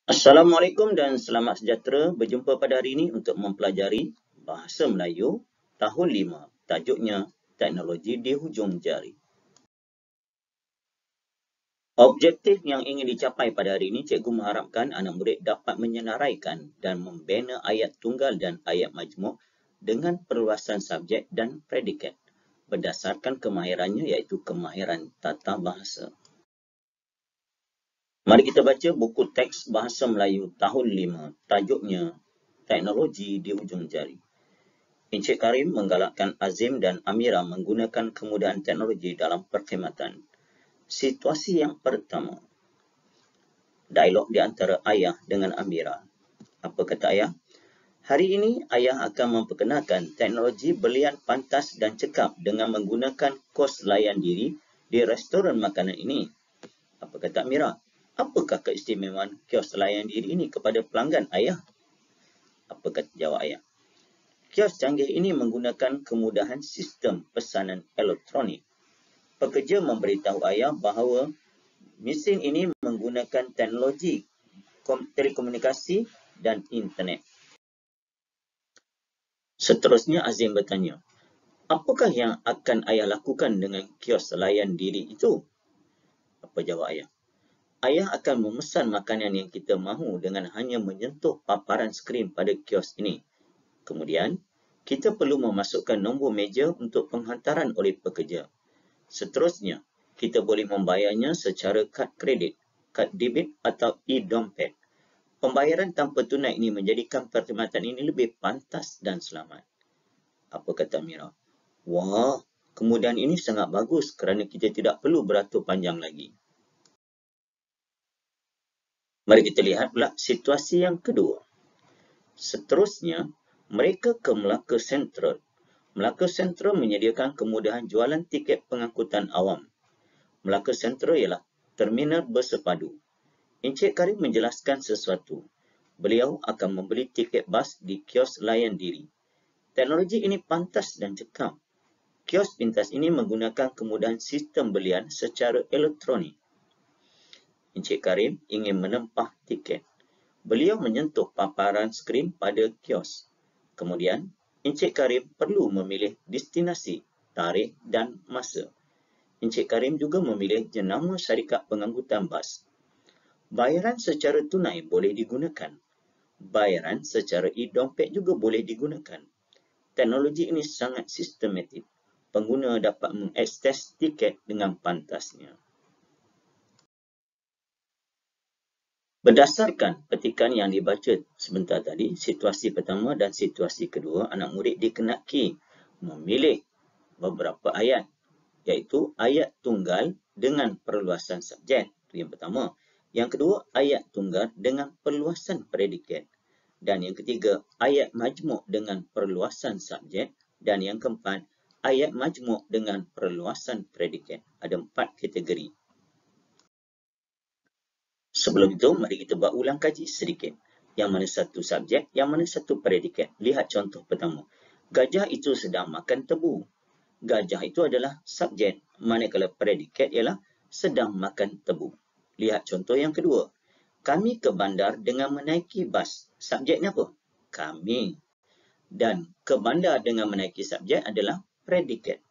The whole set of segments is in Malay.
Assalamualaikum dan selamat sejahtera. Berjumpa pada hari ini untuk mempelajari Bahasa Melayu Tahun 5. Tajuknya Teknologi di Hujung Jari. Objektif yang ingin dicapai pada hari ini, cikgu mengharapkan anak murid dapat menyenaraikan dan membina ayat tunggal dan ayat majmuk dengan perluasan subjek dan predikat berdasarkan kemahirannya iaitu kemahiran tata bahasa. Mari kita baca buku teks Bahasa Melayu Tahun 5. Tajuknya Teknologi di Hujung Jari. Encik Karim menggalakkan Azim dan Amira menggunakan kemudahan teknologi dalam perkhidmatan. Situasi yang pertama. Dialog di antara ayah dengan Amira. Apa kata ayah? Hari ini ayah akan memperkenalkan teknologi belian pantas dan cekap dengan menggunakan kos layan diri di restoran makanan ini. Apa kata Amira? Apakah keistimewaan kios layan diri ini kepada pelanggan ayah? Apa kata jawab ayah? Kios canggih ini menggunakan kemudahan sistem pesanan elektronik. Pekerja memberitahu ayah bahawa mesin ini menggunakan teknologi telekomunikasi dan internet. Seterusnya Azim bertanya, apakah yang akan ayah lakukan dengan kios layan diri itu? Apa jawab ayah? Ayah akan memesan makanan yang kita mahu dengan hanya menyentuh paparan skrin pada kios ini. Kemudian, kita perlu memasukkan nombor meja untuk penghantaran oleh pekerja. Seterusnya, kita boleh membayarnya secara kad kredit, kad debit atau e-dompet. Pembayaran tanpa tunai ini menjadikan perkhidmatan ini lebih pantas dan selamat. Apa kata Mira? Wah, kemudahan ini sangat bagus kerana kita tidak perlu beratur panjang lagi. Mari kita lihat pula situasi yang kedua. Seterusnya, mereka ke Melaka Sentral. Melaka Sentral menyediakan kemudahan jualan tiket pengangkutan awam. Melaka Sentral ialah terminal bersepadu. Encik Karim menjelaskan sesuatu. Beliau akan membeli tiket bas di kios layan diri. Teknologi ini pantas dan cekap. Kios pintas ini menggunakan kemudahan sistem belian secara elektronik. Encik Karim ingin menempah tiket. Beliau menyentuh paparan skrin pada kios. Kemudian, Encik Karim perlu memilih destinasi, tarikh dan masa. Encik Karim juga memilih jenama syarikat pengangkutan bas. Bayaran secara tunai boleh digunakan. Bayaran secara e-dompet juga boleh digunakan. Teknologi ini sangat sistematik. Pengguna dapat mengakses tiket dengan pantasnya. Berdasarkan petikan yang dibaca sebentar tadi, situasi pertama dan situasi kedua, anak murid dikenaki memilih beberapa ayat, iaitu ayat tunggal dengan perluasan subjek. Itu yang pertama. Yang kedua, ayat tunggal dengan perluasan predikat. Dan yang ketiga, ayat majmuk dengan perluasan subjek. Dan yang keempat, ayat majmuk dengan perluasan predikat. Ada 4 kategori. Sebelum itu, mari kita buat ulang kaji sedikit. Yang mana satu subjek, yang mana satu predikat. Lihat contoh pertama. Gajah itu sedang makan tebu. Gajah itu adalah subjek, manakala predikat ialah sedang makan tebu. Lihat contoh yang kedua. Kami ke bandar dengan menaiki bas. Subjeknya apa? Kami. Dan ke bandar dengan menaiki subjek adalah predikat.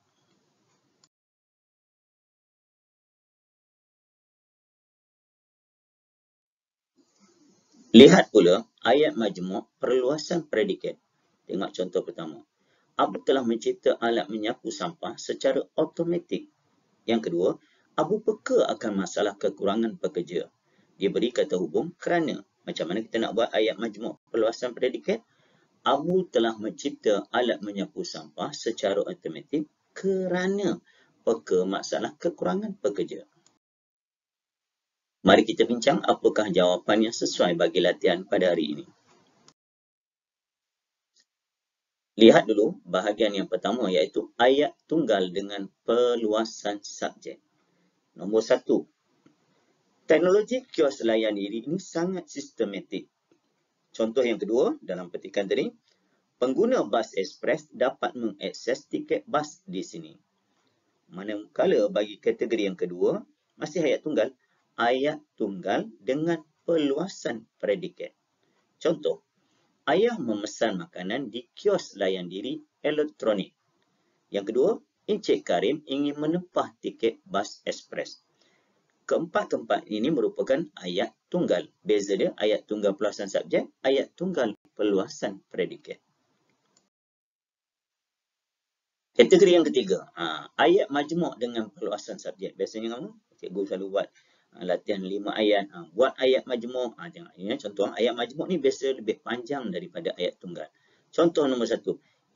Lihat pula ayat majmuk perluasan predikat. Tengok contoh pertama. Abu telah mencipta alat menyapu sampah secara automatik. Yang kedua, Abu peka akan masalah kekurangan pekerja. Dia beri kata hubung kerana. Macam mana kita nak buat ayat majmuk perluasan predikat? Abu telah mencipta alat menyapu sampah secara automatik kerana peka masalah kekurangan pekerja. Mari kita bincang apakah jawapan yang sesuai bagi latihan pada hari ini. Lihat dulu bahagian yang pertama iaitu ayat tunggal dengan perluasan subjek. Nombor 1. Teknologi kios layan diri ini sangat sistematik. Contoh yang kedua dalam petikan tadi, pengguna bas ekspres dapat mengakses tiket bas di sini. Manakala bagi kategori yang kedua, masih ayat tunggal dengan perluasan predikat. Contoh, ayah memesan makanan di kios layan diri elektronik. Yang kedua, Encik Karim ingin menempah tiket bas ekspres. Keempat-keempat ini merupakan ayat tunggal. Beza dia ayat tunggal perluasan subjek, ayat tunggal perluasan predikat. Kategori yang ketiga, ayat majmuk dengan perluasan subjek. Biasanya kamu, cikgu selalu buat latihan 5 ayat. Buat ayat majmuk. Tengok ini contoh ayat majmuk ni biasa lebih panjang daripada ayat tunggal. Contoh nombor 1,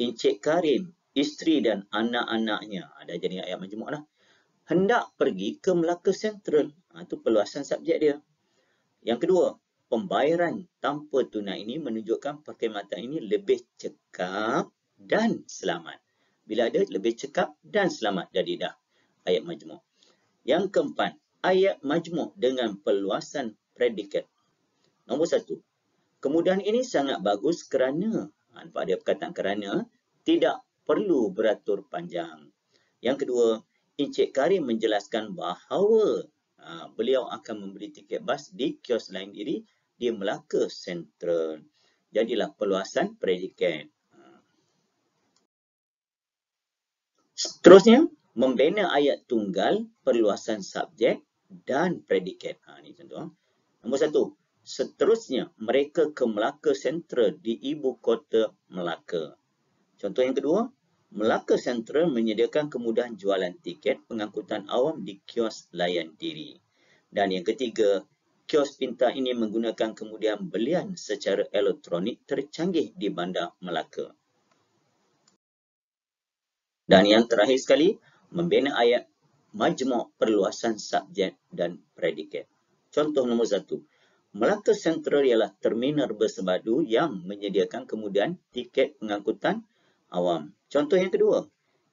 Encik Karim, isteri dan anak-anaknya. Dah jadi ayat majmuk lah. Hendak pergi ke Melaka Sentral. Itu perluasan subjek dia. Yang kedua, pembayaran tanpa tunai ini menunjukkan perkhidmatan ini lebih cekap dan selamat. Bila ada lebih cekap dan selamat, jadi dah ayat majmuk. Yang keempat, ayat majmuk dengan perluasan predikat. Nombor 1, kemudahan ini sangat bagus kerana, pada perkataan kerana, tidak perlu beratur panjang. Yang kedua, Encik Karim menjelaskan bahawa beliau akan membeli tiket bas di kios lain diri di Melaka Sentral. Jadilah perluasan predikat. Seterusnya, membina ayat tunggal, perluasan subjek dan predikat. Ini contoh. Nombor 1, seterusnya mereka ke Melaka Sentral di ibu kota Melaka. Contoh yang kedua, Melaka Sentral menyediakan kemudahan jualan tiket pengangkutan awam di kios layan diri. Dan yang ketiga, kios pintar ini menggunakan kemudahan belian secara elektronik tercanggih di Bandar Melaka. Dan yang terakhir sekali, membina ayat majmuk perluasan subjek dan predikat. Contoh nombor 1, Melaka Sentral ialah terminal bersebadu yang menyediakan kemudahan tiket pengangkutan awam. Contoh yang kedua,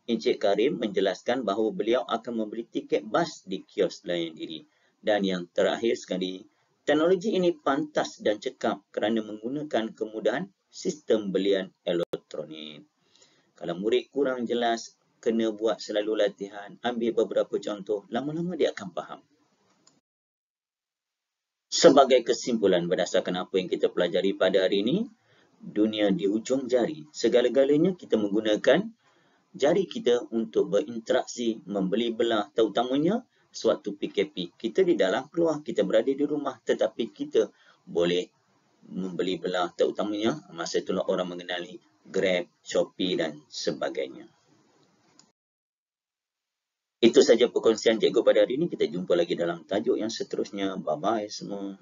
Encik Karim menjelaskan bahawa beliau akan membeli tiket bas di kios layan diri. Dan yang terakhir sekali, teknologi ini pantas dan cekap kerana menggunakan kemudahan sistem belian elektronik. Kalau murid kurang jelas, kena buat selalu latihan, ambil beberapa contoh, lama-lama dia akan faham. Sebagai kesimpulan berdasarkan apa yang kita pelajari pada hari ini, dunia di hujung jari. Segala-galanya kita menggunakan jari kita untuk berinteraksi, membeli belah, terutamanya sewaktu PKP. Kita di dalam keluar, kita berada di rumah, tetapi kita boleh membeli belah, terutamanya masa itulah orang mengenali Grab, Shopee dan sebagainya. Itu saja perkongsian cikgu pada hari ini. Kita jumpa lagi dalam tajuk yang seterusnya. Bye-bye semua.